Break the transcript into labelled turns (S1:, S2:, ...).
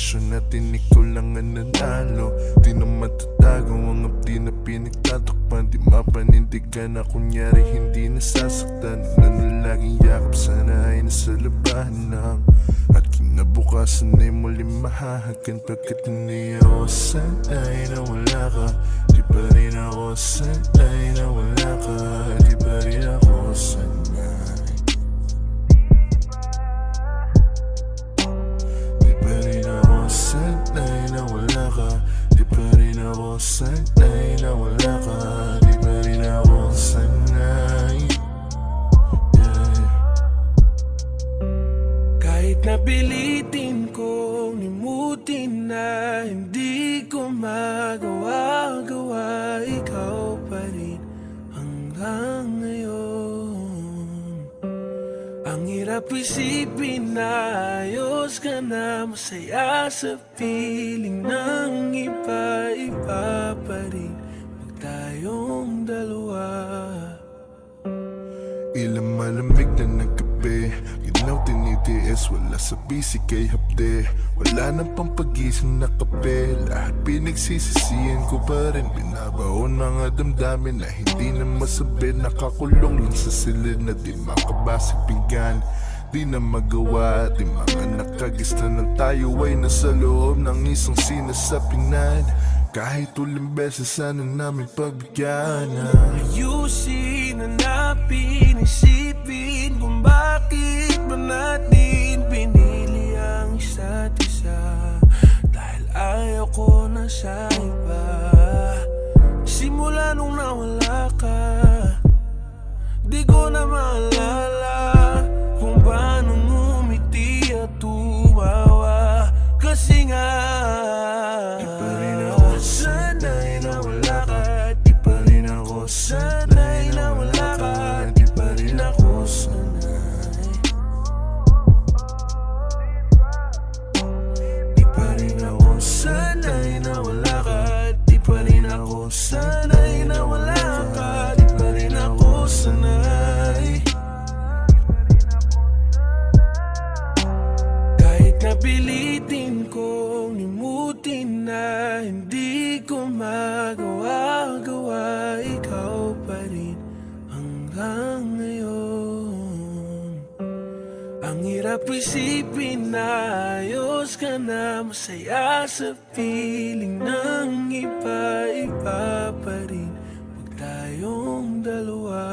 S1: relasyon natin, ikaw lang ang nanalo. Di na matatago ang abdi na pinagtatakpan. Di mapanindigan na kunyari hindi nasasaktan. Ano laging yakap, sana ay nasa labahan lang. At kinabukasan ay muling mahahagan. Pagkat hindi ako sanay na wala ka, di pa rin ako sanay na wala ka, di pa rin ako sanay. Di pa rin ako sanay na wala ka, di pa rin ako sanay na wala ka, di pa rin ako sanay.
S2: Kahit napilitin kong limutin na hindi ko magawa, ikaw pa rin hanggang ngayon. Ang hirap isipin na ayos ka na, masaya sa piling ng iba pa rin pag tayong dalawa.
S1: Ilang malamig na nagkape, ginaw tinitiis, wala sa busy kay hapde. Wala nang pampagising na kape, lahat pinagsisisihan ko pa rin. Binabaon mga damdamin na hindi na masabi. Nakakulong lang sa silid na di makabasag pinggan. Di na magawa, di mga nakagista na tayo ay nasa loob ng isang sinasapingan. Kahit uling beses sana namin pagbigyan.
S2: Ayusin, hanapin, isipin kung bakit ba natin pinili ang isa't isa. Dahil ayaw ko na sa iba. Simula nung nawala ka, di ko na maalala kung paano ngumiti at tumawa. Kasi nga di pa rin ako sanay na wala ka, di pa rin ako sanay na wala ka, di pa rin ako sanay. Di pa rin ako sanay na wala ka, di pa rin ako sanay na wala ka, di pa rin ako sanay. Kahit napilitin kong limutin na hindi ko magawa, ikaw pa rin hanggang ngayon. Ang hirap isipin na ayos ka na, masaya sa piling ng iba pa rin pag tayong dalawa.